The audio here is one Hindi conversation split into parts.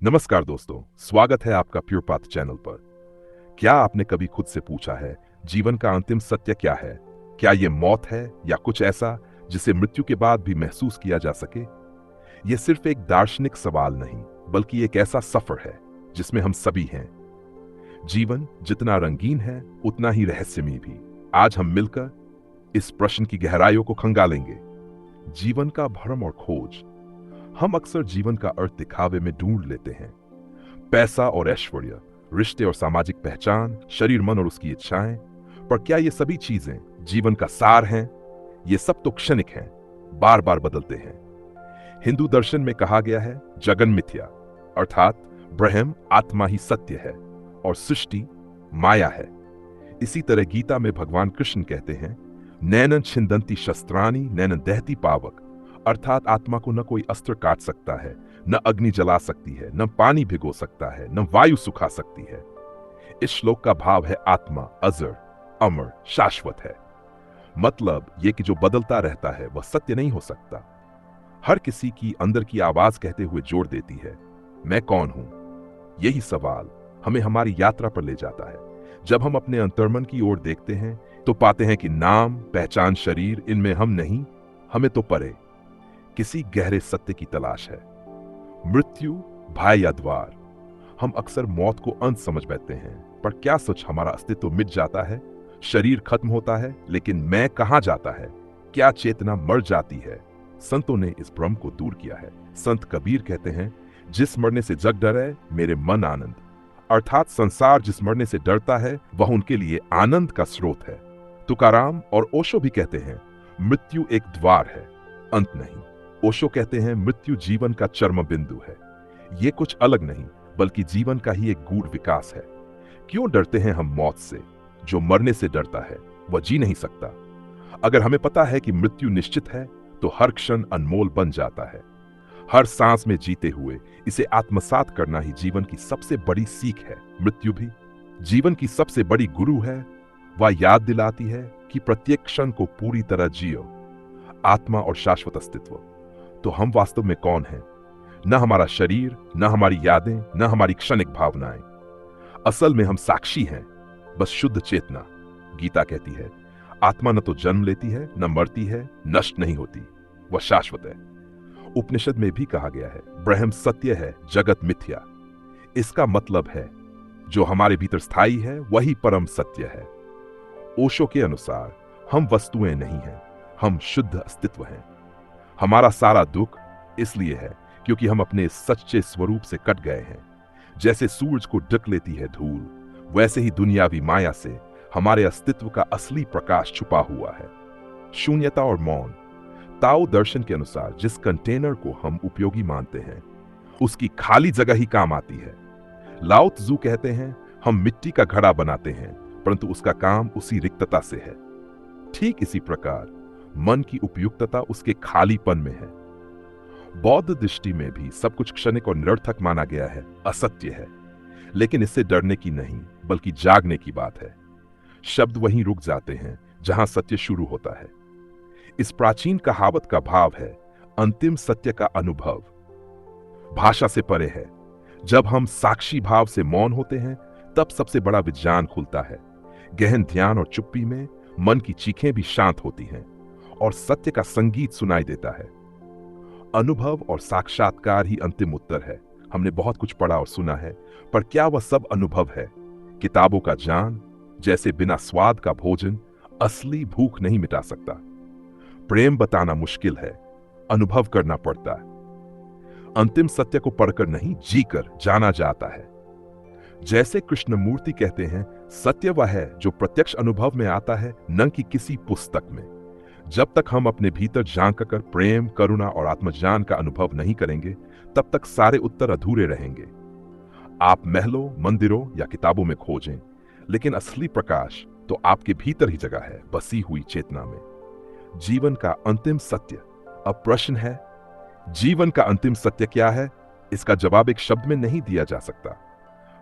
नमस्कार दोस्तों, स्वागत है आपका प्योर पाथ चैनल पर। क्या आपने कभी खुद से पूछा है, जीवन का अंतिम सत्य क्या है? क्या ये मौत है या कुछ ऐसा जिसे मृत्यु के बाद भी महसूस किया जा सके? ये सिर्फ एक दार्शनिक सवाल नहीं, बल्कि एक ऐसा सफर है जिसमें हम सभी हैं। जीवन जितना रंगीन है, उतना ही रहस्यमयी भी। आज हम मिलकर इस प्रश्न की गहराइयों को खंगालेंगे। जीवन का भ्रम और खोज। हम अक्सर जीवन का अर्थ दिखावे में ढूंढ लेते हैं। पैसा और ऐश्वर्य, रिश्ते और सामाजिक पहचान, शरीर, मन और उसकी इच्छाएं। पर क्या ये सभी चीजें जीवन का सार हैं? ये सब तो क्षणिक हैं, बार बार बदलते हैं। हिंदू दर्शन में कहा गया है, जगन मिथ्या, अर्थात ब्रह्म आत्मा ही सत्य है और सृष्टि माया है। इसी तरह गीता में भगवान कृष्ण कहते हैं, नैनन छिंदंती शस्त्राणि नैनन दहती पावक, अर्थात आत्मा को न कोई अस्त्र काट सकता है, न अग्नि जला सकती है, न पानी भिगो सकता है, न वायु सुखा सकती है। इस श्लोक का भाव है, आत्मा अजर, अमर, शाश्वत है। मतलब ये कि जो बदलता रहता है वह सत्य नहीं हो सकता। हर किसी की अंदर की आवाज कहते हुए जोड़ देती है, मैं कौन हूं? यही सवाल हमें हमारी यात्रा पर ले जाता है। जब हम अपने अंतर्मन की ओर देखते हैं तो पाते हैं कि नाम, पहचान, शरीर, इनमें हम नहीं, हमें तो परे किसी गहरे सत्य की तलाश है। मृत्यु, भय या द्वार। हम अक्सर मौत को अंत समझ बैठते हैं, पर क्या सच हमारा अस्तित्व मिट जाता है? शरीर खत्म होता है, लेकिन मैं कहां जाता है? क्या चेतना मर जाती है? संतों ने इस भ्रम को दूर किया है। संत कबीर कहते हैं, जिस मरने से जग डरे मेरे मन आनंद, अर्थात संसार जिस मरने से डरता है वह उनके लिए आनंद का स्रोत है। तुकाराम और ओशो भी कहते हैं, मृत्यु एक द्वार है, अंत नहीं। ओशो कहते हैं, मृत्यु जीवन का चरम बिंदु है। ये कुछ अलग नहीं, बल्कि जीवन का ही एक गूढ़ विकास है। क्यों डरते हैं हम मौत से? जो मरने से डरता है वह जी नहीं सकता। अगर हमें पता है कि मृत्यु निश्चित है, तो हर क्षण अनमोल बन जाता है। हर सांस में जीते हुए इसे आत्मसात करना ही जीवन की सबसे बड़ी सीख है। मृत्यु भी जीवन की सबसे बड़ी गुरु है। वह याद दिलाती है कि प्रत्येक क्षण को पूरी तरह जियो। आत्मा और शाश्वत अस्तित्व। तो हम वास्तव में कौन हैं? न हमारा शरीर, न हमारी यादें, न हमारी क्षणिक भावनाएं। असल में हम साक्षी हैं, बस शुद्ध चेतना। गीता कहती है, आत्मा न तो जन्म लेती है, न मरती है, नष्ट नहीं होती, वह शाश्वत है। उपनिषद में भी कहा गया है, ब्रह्म सत्य है, जगत मिथ्या। इसका मतलब है, जो हमारे भीतर स्थायी है वही परम सत्य है। ओशो के अनुसार हम वस्तुएं नहीं हैं, हम शुद्ध अस्तित्व हैं। हमारा सारा दुख इसलिए है क्योंकि हम अपने सच्चे स्वरूप से कट गए हैं। जैसे सूरज को ढक लेती है धूल, वैसे ही दुनियावी माया से हमारे अस्तित्व का असली प्रकाश छुपा हुआ है। शून्यता और मौन। ताओ दर्शन के अनुसार जिस कंटेनर को हम उपयोगी मानते हैं, उसकी खाली जगह ही काम आती है। लाओ त्जू कहते हैं, हम मिट्टी का घड़ा बनाते हैं, परंतु उसका काम उसी रिक्तता से है। ठीक इसी प्रकार मन की उपयुक्तता उसके खालीपन में है। बौद्ध दृष्टि में भी सब कुछ क्षणिक और निरर्थक माना गया है, असत्य है। लेकिन इससे डरने की नहीं, बल्कि जागने की बात है। शब्द वहीं रुक जाते हैं जहां सत्य शुरू होता है। इस प्राचीन कहावत का भाव है, अंतिम सत्य का अनुभव भाषा से परे है। जब हम साक्षी भाव से मौन होते हैं, तब सबसे बड़ा विज्ञान खुलता है। गहन ध्यान और चुप्पी में मन की चीखें भी शांत होती हैं और सत्य का संगीत सुनाई देता है। अनुभव और साक्षात्कार ही अंतिम उत्तर है। हमने बहुत कुछ पढ़ा और सुना है, पर क्या वह सब अनुभव है? किताबों का ज्ञान जैसे बिना स्वाद का भोजन असली भूख नहीं मिटा सकता। प्रेम बताना मुश्किल है, अनुभव करना पड़ता है। अंतिम सत्य को पढ़कर नहीं, जीकर जाना जाता है। जैसे कृष्णमूर्ति कहते हैं, सत्य वह है जो प्रत्यक्ष अनुभव में आता है, न कि किसी पुस्तक में। जब तक हम अपने भीतर झांक कर प्रेम, करुणा और आत्मज्ञान का अनुभव नहीं करेंगे, तब तक सारे उत्तर अधूरे रहेंगे। आप महलों, मंदिरों या किताबों में खोजें, लेकिन असली प्रकाश तो आपके भीतर ही जगह है, बसी हुई चेतना में। जीवन का अंतिम सत्य। अब प्रश्न है, जीवन का अंतिम सत्य क्या है? इसका जवाब एक शब्द में नहीं दिया जा सकता,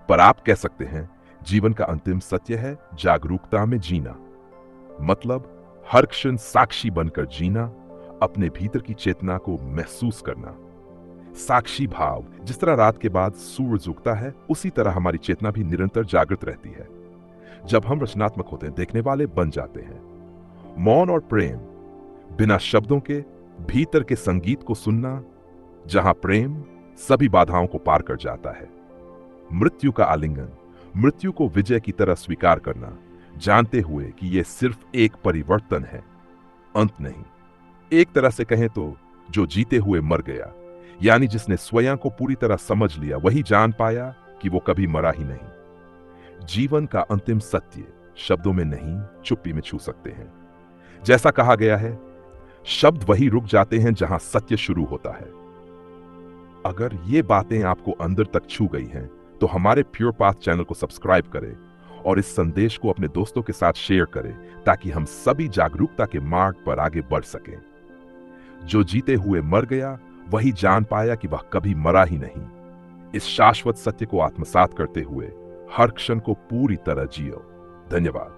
पर आप कह सकते हैं, जीवन का अंतिम सत्य है जागरूकता में जीना। मतलब हर क्षण साक्षी बनकर जीना, अपने भीतर की चेतना को महसूस करना। साक्षी भाव, जिस तरह रात के बाद सूरज उगता है, उसी तरह हमारी चेतना भी निरंतर जागृत रहती है। जब हम रचनात्मक होते हैं, देखने वाले बन जाते हैं। मौन और प्रेम, बिना शब्दों के भीतर के संगीत को सुनना, जहां प्रेम सभी बाधाओं को पार कर जाता है। मृत्यु का आलिंगन, मृत्यु को विजय की तरह स्वीकार करना, जानते हुए कि यह सिर्फ एक परिवर्तन है, अंत नहीं। एक तरह से कहें तो जो जीते हुए मर गया, यानी जिसने स्वयं को पूरी तरह समझ लिया, वही जान पाया कि वो कभी मरा ही नहीं। जीवन का अंतिम सत्य शब्दों में नहीं, चुप्पी में छू सकते हैं। जैसा कहा गया है, शब्द वही रुक जाते हैं जहां सत्य शुरू होता है। अगर ये बातें आपको अंदर तक छू गई हैं, तो हमारे प्योर पाथ चैनल को सब्सक्राइब करें और इस संदेश को अपने दोस्तों के साथ शेयर करें, ताकि हम सभी जागरूकता के मार्ग पर आगे बढ़ सकें। जो जीते हुए मर गया, वही जान पाया कि वह कभी मरा ही नहीं। इस शाश्वत सत्य को आत्मसात करते हुए हर क्षण को पूरी तरह जियो। धन्यवाद।